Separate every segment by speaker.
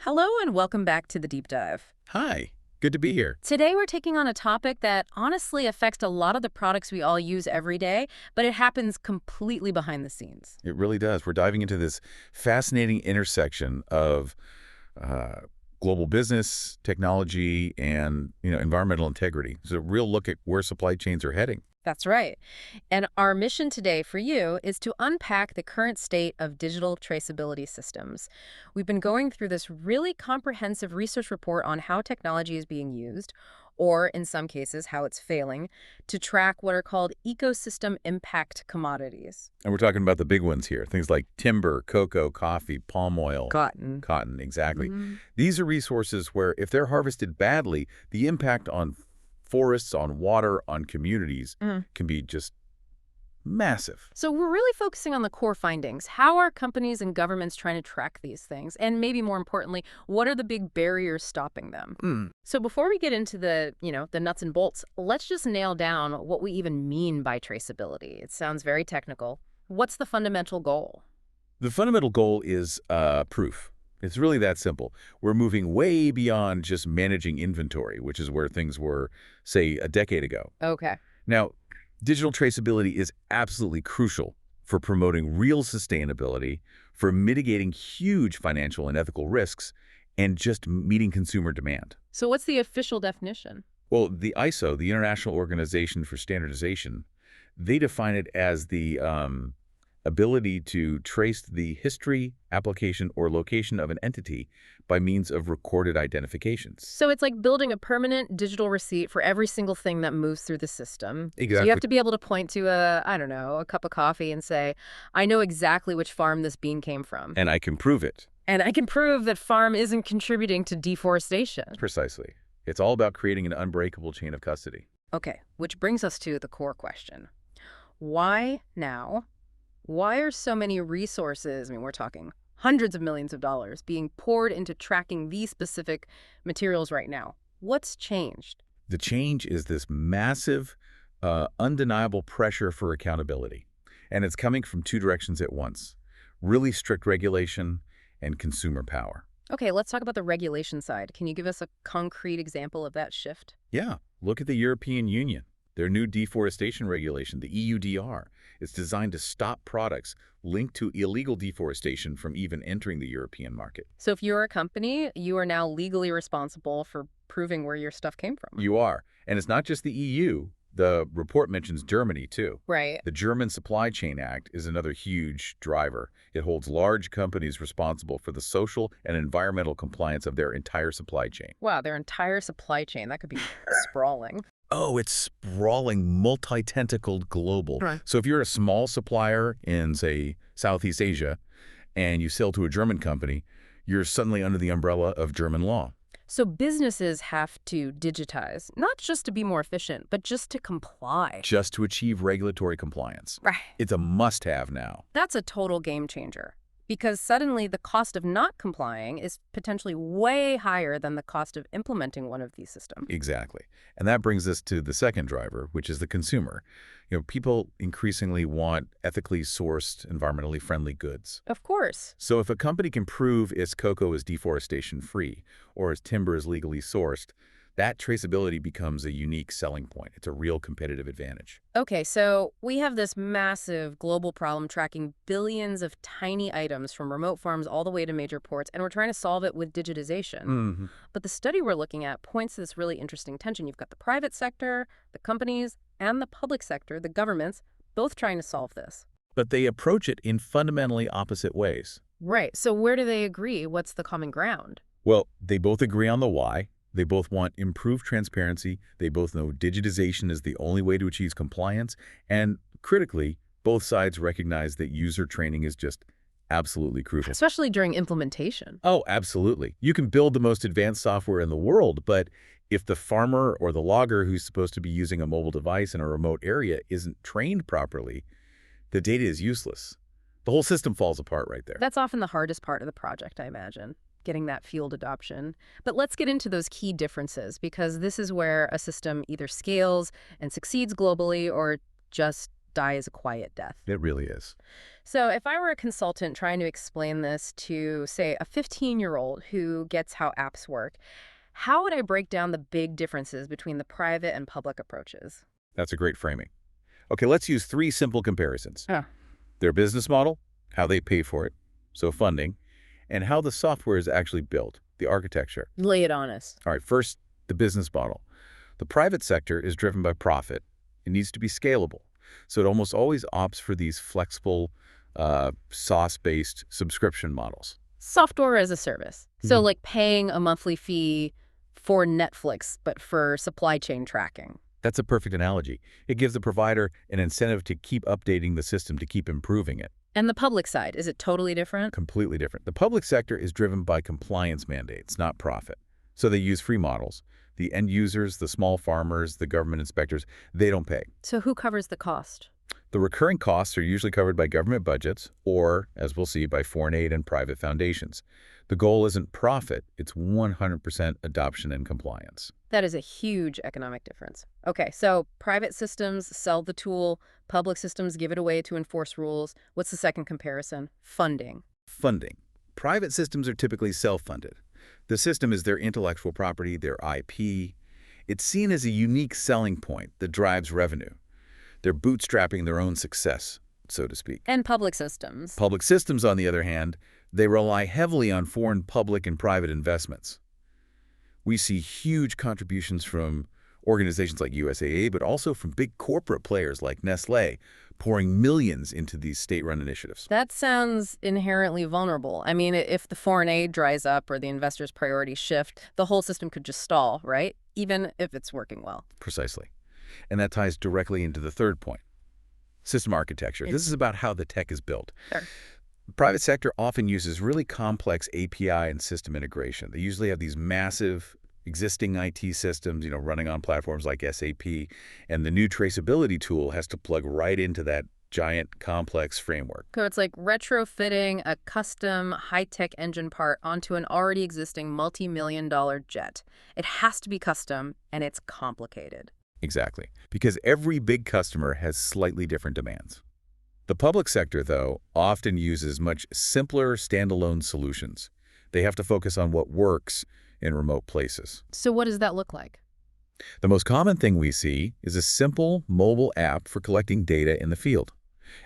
Speaker 1: Hello and welcome back to the Deep Dive.
Speaker 2: Hi, good to be here.
Speaker 1: Today we're taking on a topic that honestly affects a lot of the products we all use every day, but it happens completely behind the scenes.
Speaker 2: It really does. We're diving into this fascinating intersection of uh, global business, technology, and environmental integrity. It's a real look at where supply chains are heading.
Speaker 1: That's right. And our mission today for you is to unpack the current state of digital traceability systems. We've been going through this really comprehensive research report on how technology is being used, or in some cases, how it's failing, to track what are called ecosystem impact commodities.
Speaker 2: And we're talking about the big ones here, things like timber, cocoa, coffee, palm oil,
Speaker 1: Cotton.
Speaker 2: cotton, exactly.
Speaker 1: Mhm.
Speaker 2: These are resources where if they're harvested badly, the impact on forests, on water, on communities can be just massive.
Speaker 1: So we're really focusing on the core findings. How are companies and governments trying to track these things? And maybe more importantly, what are the big barriers stopping them? So before we get into the nuts and bolts, let's just nail down what we even mean by traceability. It sounds very technical. What's the fundamental goal?
Speaker 2: The fundamental goal is proof. It's really that simple. We're moving way beyond just managing inventory, which is where things were, say, a decade ago.
Speaker 1: Okay.
Speaker 2: Now, digital traceability is absolutely crucial for promoting real sustainability, for mitigating huge financial and ethical risks, and just meeting consumer demand.
Speaker 1: So what's the official definition?
Speaker 2: Well, the ISO, the International Organization for Standardization, they define it as the ability to trace the history, application, or location of an entity by means of recorded identifications.
Speaker 1: So it's like building a permanent digital receipt for every single thing that moves through the system. So
Speaker 2: Exactly.
Speaker 1: you have to be able to point to a cup of coffee and say, I know exactly which farm this bean came from.
Speaker 2: And I can prove it.
Speaker 1: And I can prove that farm isn't contributing to deforestation.
Speaker 2: Precisely. It's all about creating an unbreakable chain of custody.
Speaker 1: Okay, which brings us to the core question. Why now? Why are so many resources, we're talking hundreds of millions of dollars, being poured into tracking these specific materials right now? What's changed?
Speaker 2: The change is this massive, undeniable pressure for accountability. And it's coming from two directions at once. Really strict regulation and consumer power.
Speaker 1: Okay, let's talk about the regulation side. Can you give us a concrete example of that shift?
Speaker 2: Yeah, look at the European Union. Their new deforestation regulation, the EUDR, is designed to stop products linked to illegal deforestation from even entering the European market.
Speaker 1: So if you're a company, you are now legally responsible for proving where your stuff came from.
Speaker 2: You are. And it's not just the EU. The report mentions Germany, too.
Speaker 1: Right.
Speaker 2: The German Supply Chain Act is another huge driver. It holds large companies responsible for the social and environmental compliance of their entire supply chain.
Speaker 1: Wow, their entire supply chain. That could be sprawling.
Speaker 2: Oh, it's sprawling, multi-tentacled global.
Speaker 1: Right.
Speaker 2: So if you're a small supplier in, say, Southeast Asia, and you sell to a German company, you're suddenly under the umbrella of German law.
Speaker 1: So businesses have to digitize, not just to be more efficient, but just to comply.
Speaker 2: Just to achieve regulatory compliance.
Speaker 1: Right.
Speaker 2: It's a must-have now.
Speaker 1: That's a total game changer. Because suddenly the cost of not complying is potentially way higher than the cost of implementing one of these systems.
Speaker 2: Exactly. And that brings us to the second driver, which is the consumer. People increasingly want ethically sourced, environmentally friendly goods.
Speaker 1: Of course.
Speaker 2: So if a company can prove its cocoa is deforestation-free or its timber is legally sourced, that traceability becomes a unique selling point. It's a real competitive advantage.
Speaker 1: Okay, so we have this massive global problem tracking billions of tiny items from remote farms all the way to major ports, and we're trying to solve it with digitization. But the study we're looking at points to this really interesting tension. You've got the private sector, the companies, and the public sector, the governments, both trying to solve this.
Speaker 2: But they approach it in fundamentally opposite ways.
Speaker 1: Right, so where do they agree? What's the common ground?
Speaker 2: Well, they both agree on the why. They both want improved transparency. They both know digitization is the only way to achieve compliance. And critically, both sides recognize that user training is just absolutely crucial.
Speaker 1: Especially during implementation.
Speaker 2: Oh, absolutely. You can build the most advanced software in the world, but if the farmer or the logger who's supposed to be using a mobile device in a remote area isn't trained properly, the data is useless. The whole system falls apart right there.
Speaker 1: That's often the hardest part of the project, I imagine, getting that field adoption. But let's get into those key differences, because this is where a system either scales and succeeds globally or just die is a quiet death.
Speaker 2: It really is.
Speaker 1: So if I were a consultant trying to explain this to, say, a 15-year-old who gets how apps work, how would I break down the big differences between the private and public approaches?
Speaker 2: That's a great framing. Okay, let's use three simple comparisons.
Speaker 1: Ah,
Speaker 2: Their business model, how they pay for it, so funding, and how the software is actually built, the architecture.
Speaker 1: lay it on us.
Speaker 2: All right, first, the business model. The private sector is driven by profit. It needs to be scalable. So it almost always opts for these flexible, SaaS-based subscription models.
Speaker 1: Software as a service. So like paying a monthly fee for Netflix, but for supply chain tracking.
Speaker 2: That's a perfect analogy. It gives the provider an incentive to keep updating the system, to keep improving it.
Speaker 1: And the public side, is it totally different?
Speaker 2: Completely different. The public sector is driven by compliance mandates, not profit. So they use free models. The end users, the small farmers, the government inspectors, they don't pay.
Speaker 1: So who covers the cost?
Speaker 2: The recurring costs are usually covered by government budgets or, as we'll see, by foreign aid and private foundations. The goal isn't profit, it's 100% adoption and compliance.
Speaker 1: That is a huge economic difference. Okay, so private systems sell the tool, public systems give it away to enforce rules. What's the second comparison? Funding.
Speaker 2: Funding. Private systems are typically self-funded. The system is their intellectual property, their IP. It's seen as a unique selling point that drives revenue. They're bootstrapping their own success, so to speak.
Speaker 1: And public systems.
Speaker 2: Public systems, on the other hand, they rely heavily on foreign public and private investments. We see huge contributions from organizations like USAA, but also from big corporate players like Nestlé, pouring millions into these state-run initiatives.
Speaker 1: That sounds inherently vulnerable. I mean, if the foreign aid dries up or the investors' priorities shift, the whole system could just stall, right? Even if it's working well.
Speaker 2: Precisely. And that ties directly into the third point, system architecture. This is about how the tech is built.
Speaker 1: Sure.
Speaker 2: The private sector often uses really complex API and system integration. They usually have these massive existing IT systems, running on platforms like SAP, and the new traceability tool has to plug right into that giant, complex framework.
Speaker 1: So it's like retrofitting a custom high-tech engine part onto an already existing multi-million-dollar jet. It has to be custom, and it's complicated.
Speaker 2: Exactly, because every big customer has slightly different demands. The public sector, though, often uses much simpler standalone solutions. They have to focus on what works in remote places.
Speaker 1: So what does that look like?
Speaker 2: The most common thing we see is a simple mobile app for collecting data in the field.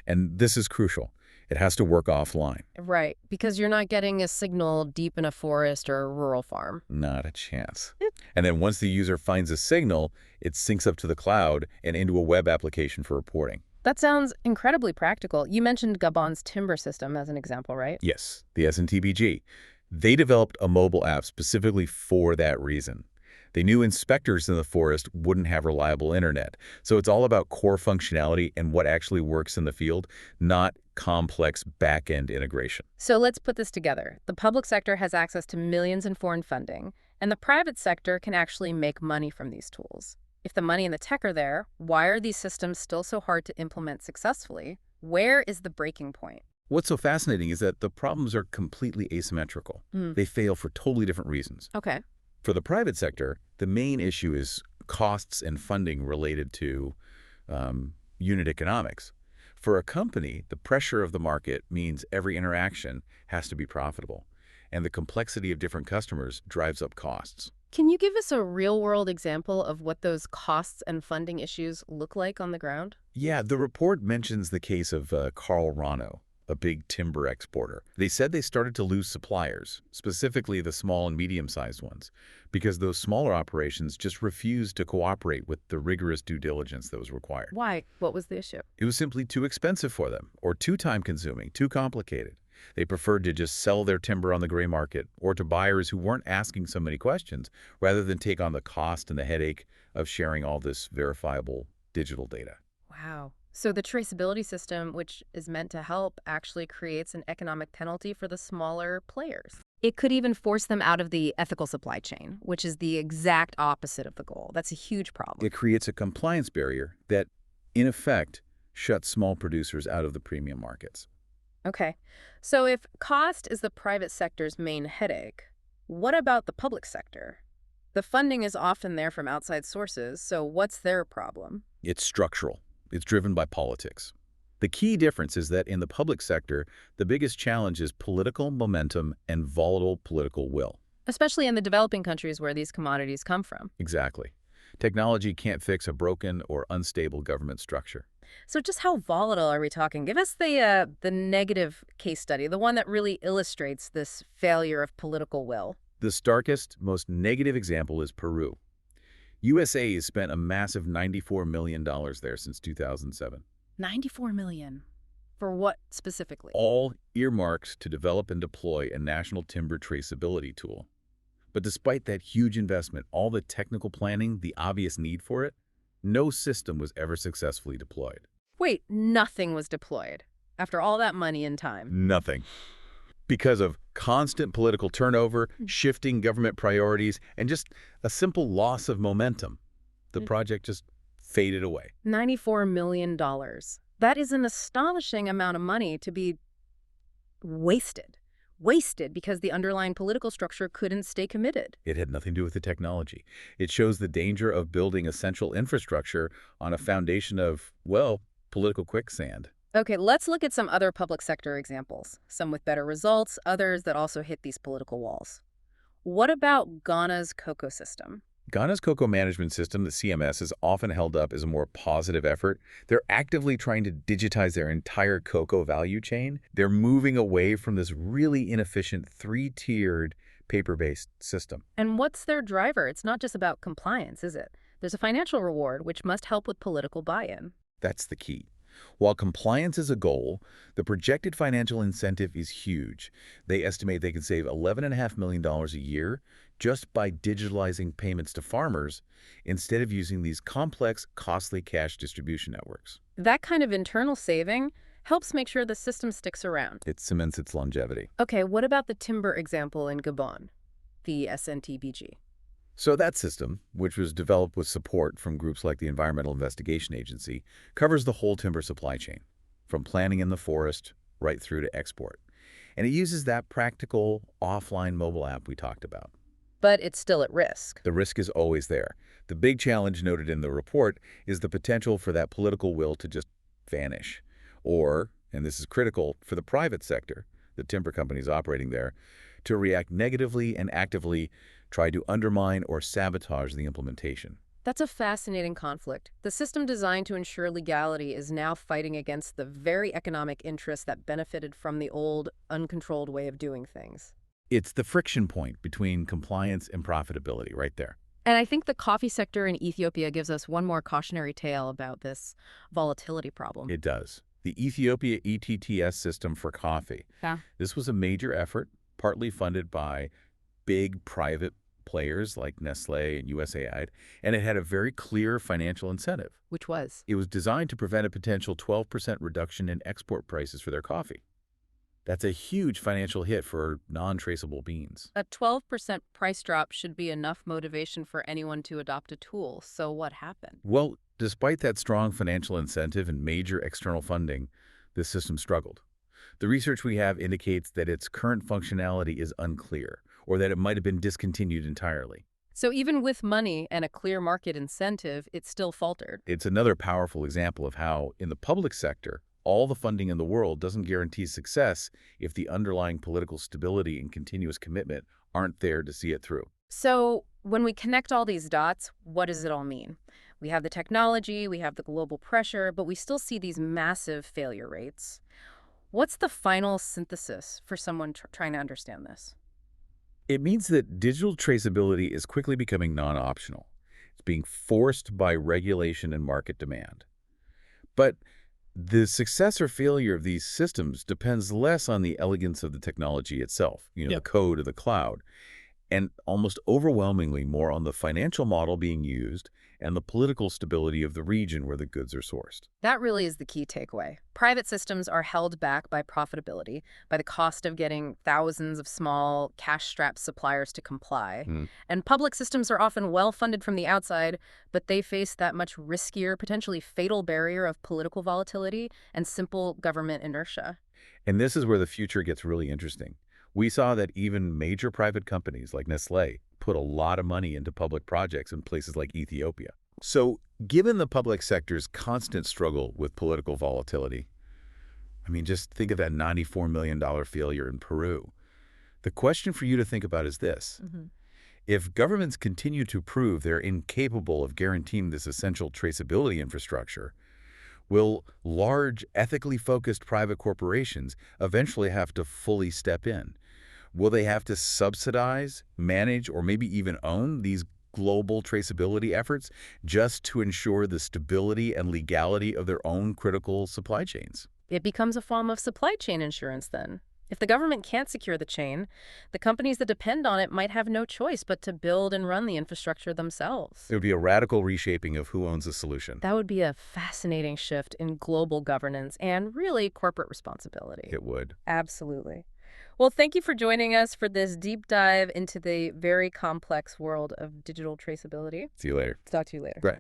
Speaker 2: And this is crucial. It has to work offline.
Speaker 1: Right, because you're not getting a signal deep in a forest or a rural farm.
Speaker 2: Not a chance. And then once the user finds a signal, it syncs up to the cloud and into a web application for reporting.
Speaker 1: That sounds incredibly practical. You mentioned Gabon's timber system as an example, right?
Speaker 2: Yes, the SNTBG. They developed a mobile app specifically for that reason. They knew inspectors in the forest wouldn't have reliable internet. So it's all about core functionality and what actually works in the field, not complex back-end integration.
Speaker 1: So let's put this together. The public sector has access to millions in foreign funding, and the private sector can actually make money from these tools. If the money and the tech are there, why are these systems still so hard to implement successfully? Where is the breaking point?
Speaker 2: What's so fascinating is that the problems are completely asymmetrical. They fail for totally different reasons.
Speaker 1: Okay.
Speaker 2: For the private sector, the main issue is costs and funding related to unit economics. For a company, the pressure of the market means every interaction has to be profitable, and the complexity of different customers drives up costs.
Speaker 1: Can you give us a real-world example of what those costs and funding issues look like on the ground?
Speaker 2: Yeah, the report mentions the case of Carl Rano, a big timber exporter. They said they started to lose suppliers, specifically the small and medium-sized ones, because those smaller operations just refused to cooperate with the rigorous due diligence that was required.
Speaker 1: Why? What was the issue?
Speaker 2: It was simply too expensive for them, or too time-consuming, too complicated. They preferred to just sell their timber on the gray market or to buyers who weren't asking so many questions, rather than take on the cost and the headache of sharing all this verifiable digital data.
Speaker 1: Wow. So the traceability system, which is meant to help, actually creates an economic penalty for the smaller players. It could even force them out of the ethical supply chain, which is the exact opposite of the goal. That's a huge problem.
Speaker 2: It creates a compliance barrier that, in effect, shuts small producers out of the premium markets.
Speaker 1: Okay. So if cost is the private sector's main headache, what about the public sector? The funding is often there from outside sources, so what's their problem?
Speaker 2: It's structural. It's driven by politics. The key difference is that in the public sector, the biggest challenge is political momentum and volatile political will.
Speaker 1: Especially in the developing countries where these commodities come from.
Speaker 2: Exactly. Technology can't fix a broken or unstable government structure.
Speaker 1: So just how volatile are we talking? Give us the negative case study, the one that really illustrates this failure of political will.
Speaker 2: The starkest, most negative example is Peru. USA has spent a massive $94 million there since 2007,
Speaker 1: 94 million. For what specifically?
Speaker 2: all earmarked to develop and deploy a national timber traceability tool. But despite that huge investment, all the technical planning, the obvious need for it, no system was ever successfully deployed.
Speaker 1: Wait, nothing was deployed after all that money and time.
Speaker 2: Nothing. Because of constant political turnover, shifting government priorities, and just a simple loss of momentum, the project just faded away.
Speaker 1: $94 million. That is an astonishing amount of money to be wasted. Wasted because the underlying political structure couldn't stay committed.
Speaker 2: It had nothing to do with the technology. It shows the danger of building essential infrastructure on a foundation of, well, political quicksand.
Speaker 1: Okay, let's look at some other public sector examples, some with better results, others that also hit these political walls. What about Ghana's cocoa system?
Speaker 2: Ghana's cocoa management system, the CMS, is often held up as a more positive effort. They're actively trying to digitize their entire cocoa value chain. They're moving away from this really inefficient three-tiered paper-based system.
Speaker 1: And what's their driver? It's not just about compliance, is it? There's a financial reward, which must help with political buy-in.
Speaker 2: That's the key. While compliance is a goal, the projected financial incentive is huge. They estimate they can save $11.5 million a year just by digitalizing payments to farmers instead of using these complex, costly cash distribution networks.
Speaker 1: That kind of internal saving helps make sure the system sticks around.
Speaker 2: It cements its longevity.
Speaker 1: Okay, what about the timber example in Gabon, the SNTBG?
Speaker 2: So that system, which was developed with support from groups like the Environmental Investigation Agency, covers the whole timber supply chain, from planting in the forest right through to export. And it uses that practical offline mobile app we talked about.
Speaker 1: But it's still at risk.
Speaker 2: The risk is always there. The big challenge noted in the report is the potential for that political will to just vanish. Or, and this is critical for the private sector, the timber companies operating there, to react negatively and actively try to undermine or sabotage the implementation.
Speaker 1: That's a fascinating conflict. The system designed to ensure legality is now fighting against the very economic interests that benefited from the old, uncontrolled way of doing things.
Speaker 2: It's the friction point between compliance and profitability right there.
Speaker 1: And I think the coffee sector in Ethiopia gives us one more cautionary tale about this volatility problem.
Speaker 2: It does. The Ethiopia ETTS system for coffee.
Speaker 1: Yeah.
Speaker 2: This was a major effort, partly funded by big private players like Nestle and USAID, and it had a very clear financial incentive.
Speaker 1: Which was?
Speaker 2: It was designed to prevent a potential 12% reduction in export prices for their coffee. That's a huge financial hit for non-traceable beans.
Speaker 1: A 12% price drop should be enough motivation for anyone to adopt a tool. So what happened?
Speaker 2: Well, despite that strong financial incentive and major external funding, this system struggled. The research we have indicates that its current functionality is unclear, or that it might have been discontinued entirely.
Speaker 1: So even with money and a clear market incentive, it still faltered.
Speaker 2: It's another powerful example of how, in the public sector, all the funding in the world doesn't guarantee success if the underlying political stability and continuous commitment aren't there to see it through.
Speaker 1: So when we connect all these dots, what does it all mean? We have the technology, we have the global pressure, but we still see these massive failure rates. What's the final synthesis for someone trying to understand this?
Speaker 2: It means that digital traceability is quickly becoming non-optional. It's being forced by regulation and market demand. But the success or failure of these systems depends less on the elegance of the technology itself, the code of the cloud, and almost overwhelmingly more on the financial model being used and the political stability of the region where the goods are sourced.
Speaker 1: That really is the key takeaway. Private systems are held back by profitability, by the cost of getting thousands of small, cash-strapped suppliers to comply. And public systems are often well-funded from the outside, but they face that much riskier, potentially fatal barrier of political volatility and simple government inertia.
Speaker 2: And this is where the future gets really interesting. We saw that even major private companies like Nestle put a lot of money into public projects in places like Ethiopia. So Given the public sector's constant struggle with political volatility, I mean, just think of that $94 million failure in Peru. The question for you to think about is this.
Speaker 1: Hmm.
Speaker 2: If governments continue to prove they're incapable of guaranteeing this essential traceability infrastructure, will large, ethically focused private corporations eventually have to fully step in? Will they have to subsidize, manage, or maybe even own these global traceability efforts just to ensure the stability and legality of their own critical supply chains?
Speaker 1: It becomes a form of supply chain insurance then. If the government can't secure the chain, the companies that depend on it might have no choice but to build and run the infrastructure themselves.
Speaker 2: It would be a radical reshaping of who owns the solution.
Speaker 1: That would be a fascinating shift in global governance and really corporate responsibility.
Speaker 2: It would.
Speaker 1: Absolutely. Well, thank you for joining us for this deep dive into the very complex world of digital traceability.
Speaker 2: See you later.
Speaker 1: Talk to you later.
Speaker 2: Great.